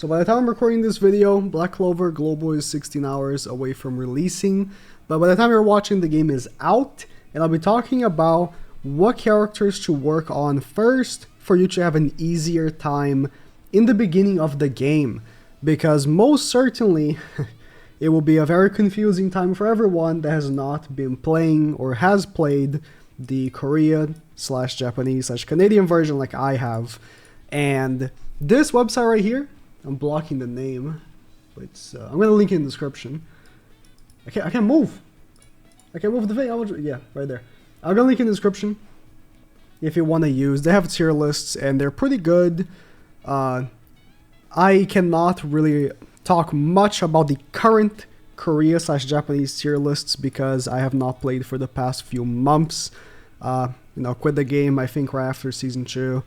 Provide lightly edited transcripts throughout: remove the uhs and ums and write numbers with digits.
So by the time I'm recording this video, Black Clover Global is 16 hours away from releasing. But by the time you're watching, the game is out. And I'll be talking about what characters to work on first for you to have an easier time in the beginning of the game. Because most certainly, it will be a very confusing time for everyone that has not been playing or has played the Korean/Japanese/Canadian version like I have. And this website right here, I'm blocking the name, but it's, I'm going to link it in the description. I can't move. I can't move the thing. Yeah, right there. I'm going to link in the description if you want to use. They have tier lists and they're pretty good. I cannot really talk much about the current Korea/Japanese tier lists because I have not played for the past few months. Quit the game, I think, right after Season 2.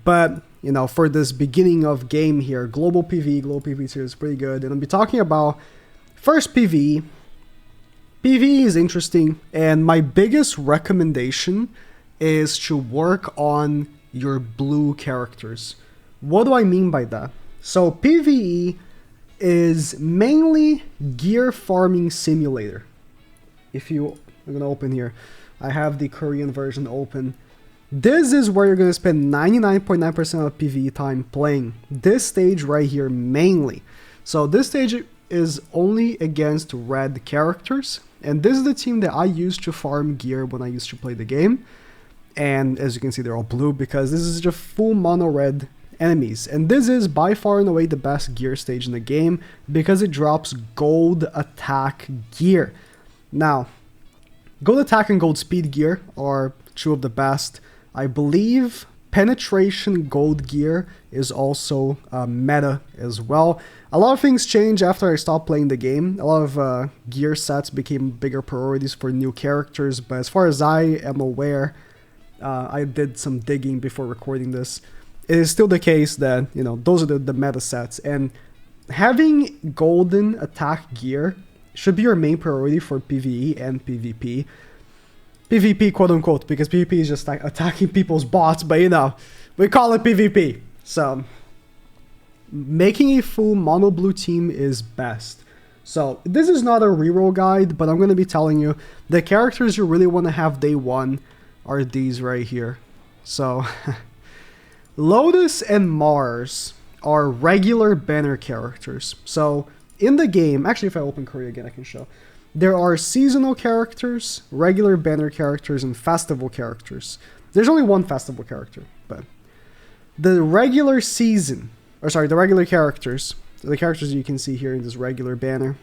But, for this beginning of game here, Global PvE tier is pretty good. And I'll be talking about first PvE. PvE is interesting, and my biggest recommendation is to work on your blue characters. What do I mean by that? So PvE is mainly gear farming simulator. I'm gonna open here. I have the Korean version open. This is where you're gonna spend 99.9% of PvE time playing. This stage right here mainly. So this stage is only against red characters. And this is the team that I used to farm gear when I used to play the game. And as you can see, they're all blue because this is just full mono red enemies. And this is by far and away the best gear stage in the game because it drops gold attack gear. Now, gold attack and gold speed gear are two of the best. I believe penetration gold gear is also meta as well. A lot of things changed after I stopped playing the game. A lot of gear sets became bigger priorities for new characters, but as far as I am aware, I did some digging before recording this. It is still the case that, those are the meta sets, and having golden attack gear should be your main priority for PvE and PvP. PvP, quote unquote, because PvP is just like attacking people's bots, but we call it PvP. So, making a full mono blue team is best. So, this is not a reroll guide, but I'm going to be telling you the characters you really want to have day one are these right here. So, Lotus and Mars are regular banner characters. So, in the game, actually if I open Korea again, I can show. There are seasonal characters, regular banner characters, and festival characters. There's only one festival character, but the regular characters, the characters you can see here in this regular banner,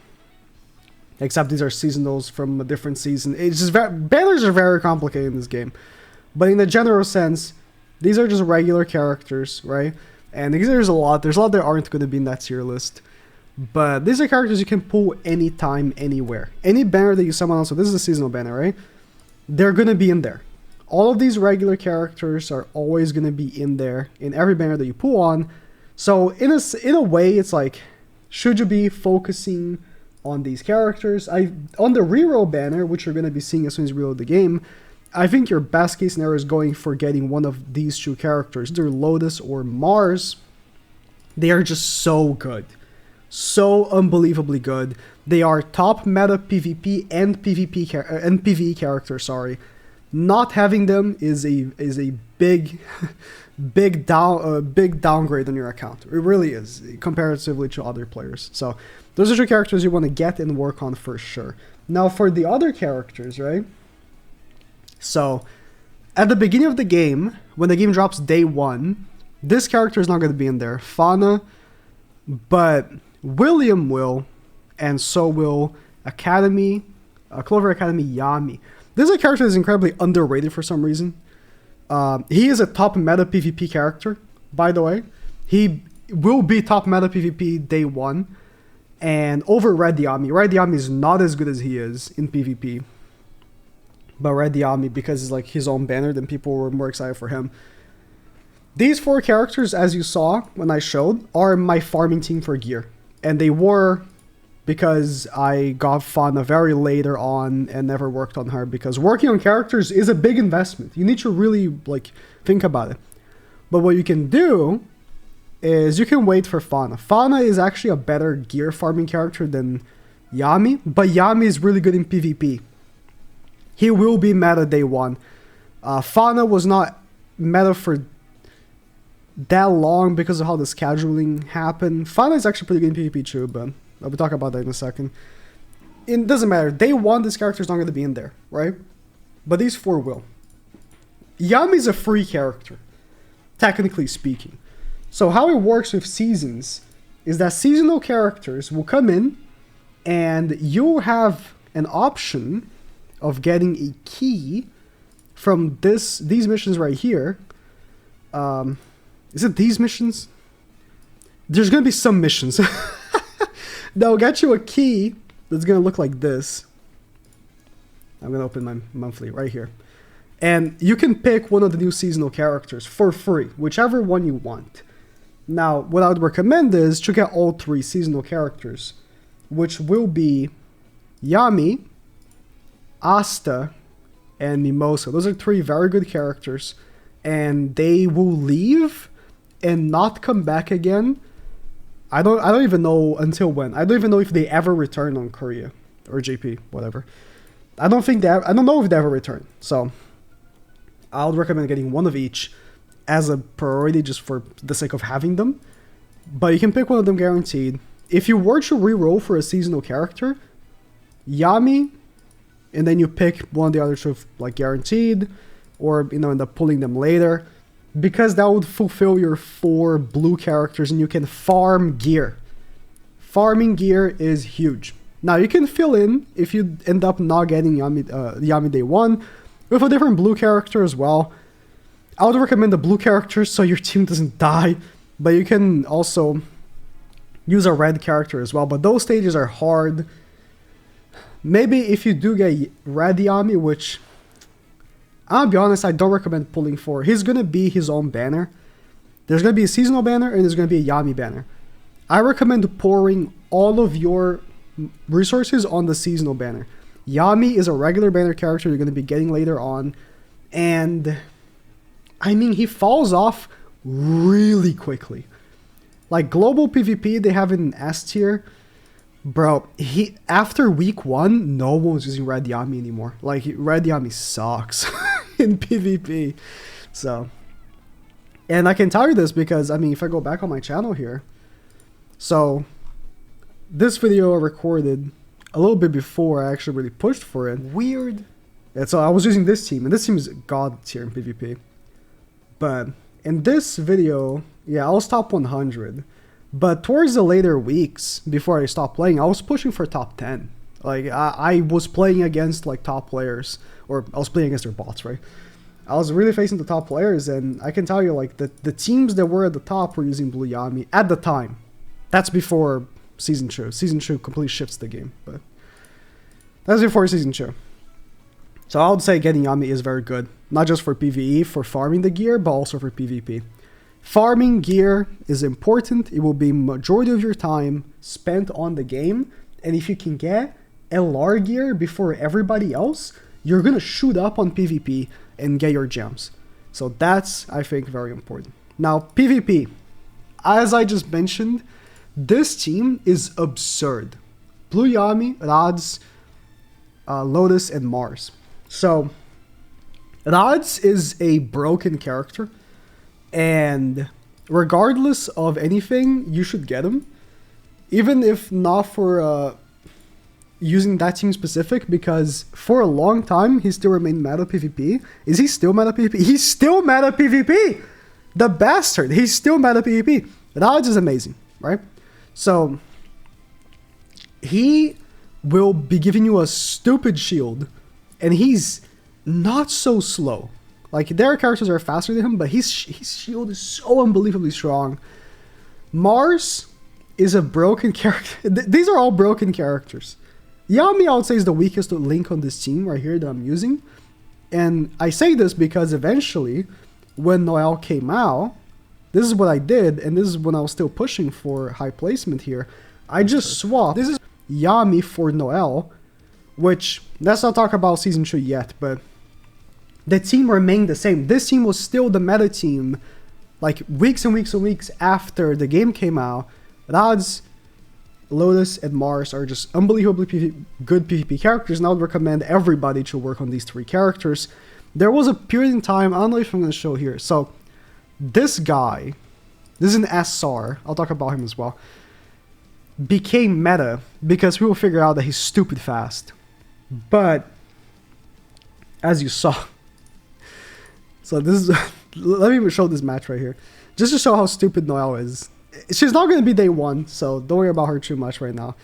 except these are seasonals from a different season. It's just banners are very complicated in this game, but in the general sense, these are just regular characters, right? And there's a lot that aren't going to be in that tier list. But these are characters you can pull anytime, anywhere. Any banner that you summon on, so this is a seasonal banner, right? They're going to be in there. All of these regular characters are always going to be in there in every banner that you pull on. So in a way, it's like, should you be focusing on these characters? On the reroll banner, which you're going to be seeing as soon as you reload the game, I think your best case scenario is going for getting one of these two characters, either Lotus or Mars. They are just so good. So unbelievably good. They are top meta PvP and PvE characters, sorry. Not having them is a big downgrade on your account. It really is, comparatively to other players. So those are two characters you want to get and work on for sure. Now for the other characters, right? So at the beginning of the game, when the game drops day one, this character is not going to be in there. Fauna, but William will, and so will Clover Academy Yami. This is a character that's incredibly underrated for some reason. He is a top meta PvP character, by the way. He will be top meta PvP day one, and over Red Yami. Red Yami is not as good as he is in PvP, but Red Yami, because it's like his own banner, then people were more excited for him. These four characters, as you saw when I showed, are my farming team for gear. And they were because I got Fauna very later on and never worked on her, because working on characters is a big investment. You need to really think about it. But what you can do is you can wait for Fauna. Fauna is actually a better gear farming character than Yami, but Yami is really good in PvP. He will be meta day one. Fauna was not meta for that long because of how the scheduling happened. Fauna is actually pretty good in PvP too, but I'll be talking about that in a second. It doesn't matter. Day one, this character is not going to be in there, right? But these four will. Yami is a free character, technically speaking. So how it works with seasons is that seasonal characters will come in and you'll have an option of getting a key from these missions right here. Is it these missions? There's going to be some missions. They'll get you a key that's going to look like this. I'm going to open my monthly right here. And you can pick one of the new seasonal characters for free, whichever one you want. Now, what I would recommend is to get all three seasonal characters, which will be Yami, Asta, and Mimosa. Those are three very good characters, and they will leave and not come back again. I don't even know until when. I don't even know if they ever return on Korea or JP, whatever. I don't know if they ever return. So I would recommend getting one of each as a priority just for the sake of having them. But you can pick one of them guaranteed. If you were to reroll for a seasonal character, Yami, and then you pick one of the other two like guaranteed, or end up pulling them later, because that would fulfill your 4 blue characters and you can farm gear. Farming gear is huge. Now you can fill in if you end up not getting Yami day 1 with a different blue character as well. I would recommend the blue character so your team doesn't die, but you can also use a red character as well, but those stages are hard. Maybe if you do get red Yami, which I'll be honest, I don't recommend pulling for. He's going to be his own banner. There's going to be a seasonal banner and there's going to be a Yami banner. I recommend pouring all of your resources on the seasonal banner. Yami is a regular banner character you're going to be getting later on. And I mean, he falls off really quickly. Like global PvP, they have it in S tier. Bro, after week 1, no one's using Red Yami anymore. Like, Red Yami sucks in PvP. So, and I can tell you this because, I mean, if I go back on my channel here. So, this video I recorded a little bit before I actually really pushed for it. Weird. And so I was using this team, and this team is god tier in PvP. But in this video, yeah, I was top 100. But towards the later weeks, before I stopped playing, I was pushing for top 10. Like, I was playing against, like, top players. Or, I was playing against their bots, right? I was really facing the top players, and I can tell you, like, the teams that were at the top were using Blue Yami at the time. That's before Season 2. Season 2 completely shifts the game, but that's before Season 2. So I would say getting Yami is very good. Not just for PvE, for farming the gear, but also for PvP. Farming gear is important. It will be majority of your time spent on the game. And if you can get LR gear before everybody else, you're going to shoot up on PvP and get your gems. So that's, I think, very important. Now, PvP. As I just mentioned, this team is absurd. Blue Yami, Radz, Lotus, and Mars. So, Radz is a broken character. And regardless of anything, you should get him. Even if not for using that team specific, because for a long time, he still remained meta PvP. Is he still meta PvP? He's still meta PvP! The bastard! He's still meta PvP. Radz is amazing, right? So, he will be giving you a stupid shield, and he's not so slow. Like, their characters are faster than him, but his shield is so unbelievably strong. Mars is a broken character. These are all broken characters. Yami, I would say, is the weakest link on this team right here that I'm using. And I say this because eventually, when Noelle came out, this is what I did, and this is when I was still pushing for high placement here. I just swapped. This is Yami for Noelle, which, let's not talk about Season 2 yet, but the team remained the same. This team was still the meta team like weeks and weeks and weeks after the game came out, Radz, Lotus, and Mars are just unbelievably good PvP characters, and I would recommend everybody to work on these 3 characters. There was a period in time, I don't know if I'm going to show here. So this guy, this is an SR, I'll talk about him as well, became meta because people figured out that he's stupid fast. But as you saw, so this is, let me show this match right here, just to show how stupid Noelle is. She's not going to be day 1, so don't worry about her too much right now.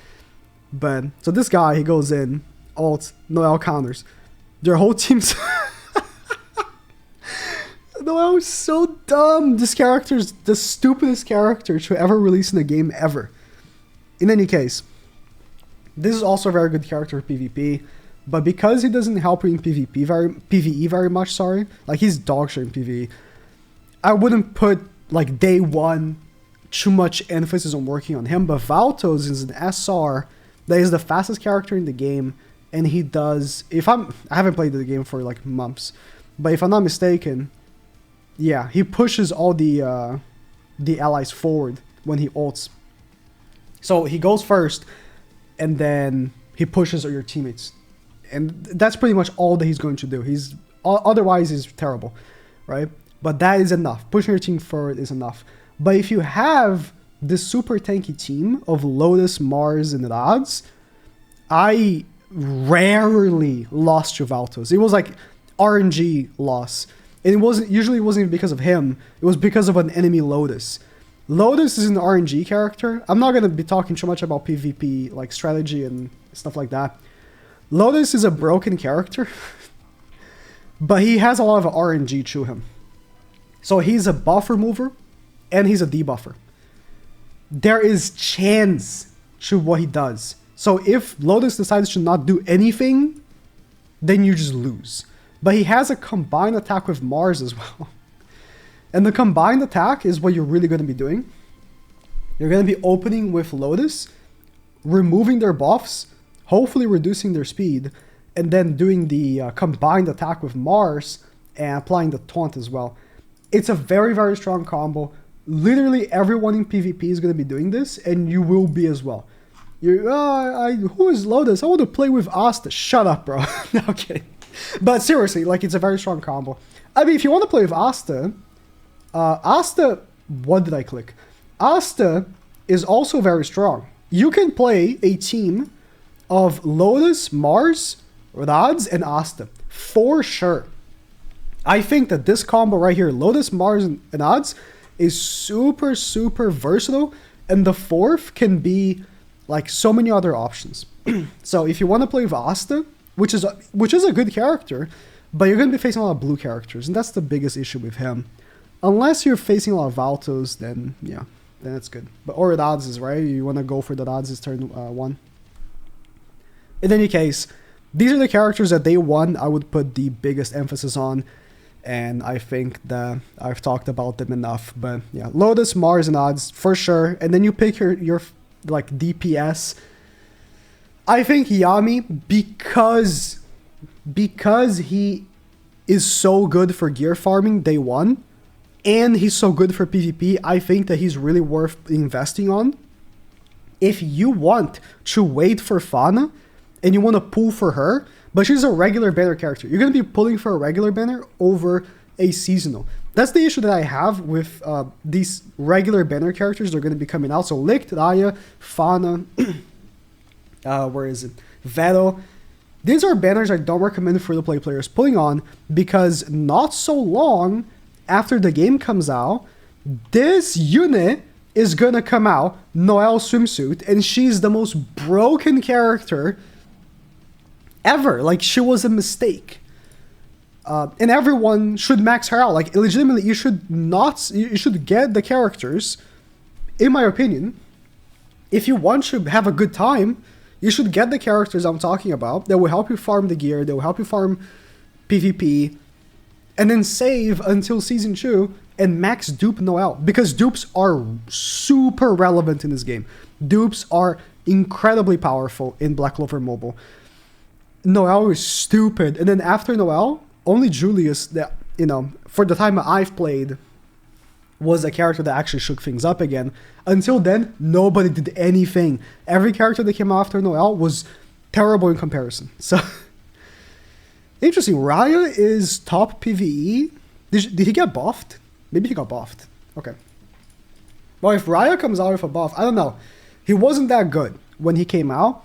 But, so this guy, he goes in, ult, Noelle counters. Their whole team's... Noelle is so dumb. This character is the stupidest character to ever release in a game ever. In any case, this is also a very good character for PvP, but because he doesn't help you in PvE very much, sorry, like he's dog shit in PvE, I wouldn't put like day 1 too much emphasis on working on him. But Valtos is an SR that is the fastest character in the game, and he does, I haven't played the game for like months, but if I'm not mistaken, yeah, he pushes all the allies forward when he ults. So he goes first, and then he pushes your teammates, and that's pretty much all that he's going to do. Otherwise he's terrible, right? But that is enough. Pushing your team forward is enough. But if you have this super tanky team of Lotus, Mars, and Radz, I rarely lost to Valtos. It was like RNG loss. And it wasn't even because of him. It was because of an enemy Lotus. Lotus is an RNG character. I'm not going to be talking too much about PvP, like strategy and stuff like that. Lotus is a broken character, but he has a lot of RNG to him. So he's a buff remover, and he's a debuffer. There is chance to what he does. So if Lotus decides to not do anything, then you just lose. But he has a combined attack with Mars as well. And the combined attack is what you're really going to be doing. You're going to be opening with Lotus, removing their buffs, hopefully reducing their speed, and then doing the combined attack with Mars and applying the taunt as well. It's a very, very strong combo. Literally everyone in PvP is going to be doing this, and you will be as well. Who is Lotus? I want to play with Asta. Shut up, bro. No, I'm kidding. But seriously, like, it's a very strong combo. I mean, if you want to play with Asta, what did I click? Asta is also very strong. You can play a team of Lotus, Mars, Radz, and Asta. For sure. I think that this combo right here, Lotus, Mars, and Radz, is super, super versatile. And the 4th can be, like, so many other options. So if you want to play with Asta, which is a good character, but you're going to be facing a lot of blue characters, and that's the biggest issue with him. Unless you're facing a lot of Valtos, then yeah, then it's good. But or Radz is right. You want to go for the Radz turn 1. In any case, these are the characters that day 1 I would put the biggest emphasis on, and I think that I've talked about them enough. But yeah, Lotus, Mars, and Radz for sure. And then you pick your like DPS. I think Yami, because he is so good for gear farming day 1, and he's so good for PvP, I think that he's really worth investing on. If you want to wait for Fauna, and you want to pull for her, but she's a regular banner character, you're going to be pulling for a regular banner over a seasonal. That's the issue that I have with these regular banner characters that are going to be coming out. So Licht, Raya, Fauna... where is it? Vero. These are banners I don't recommend free-to-play players putting on, because not so long after the game comes out, this unit is gonna come out, Noelle swimsuit, and she's the most broken character ever. Like, she was a mistake. And everyone should max her out. Like, legitimately, you should get the characters, in my opinion, if you want to have a good time, you should get the characters I'm talking about that will help you farm the gear, that will help you farm PvP, and then save until Season 2 and max dupe Noelle. Because dupes are super relevant in this game. Dupes are incredibly powerful in Black Clover Mobile. Noelle is stupid. And then after Noelle, only Julius, that, you know, for the time I've played, was a character that actually shook things up again. Until then, nobody did anything. Every character that came after Noel was terrible in comparison. So, interesting. Raya is top PvE. Did he get buffed? Maybe he got buffed. Okay. Well, if Raya comes out with a buff, I don't know. He wasn't that good when he came out.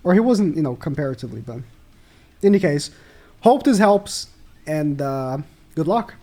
Or he wasn't, you know, comparatively, but in any case, hope this helps, and good luck.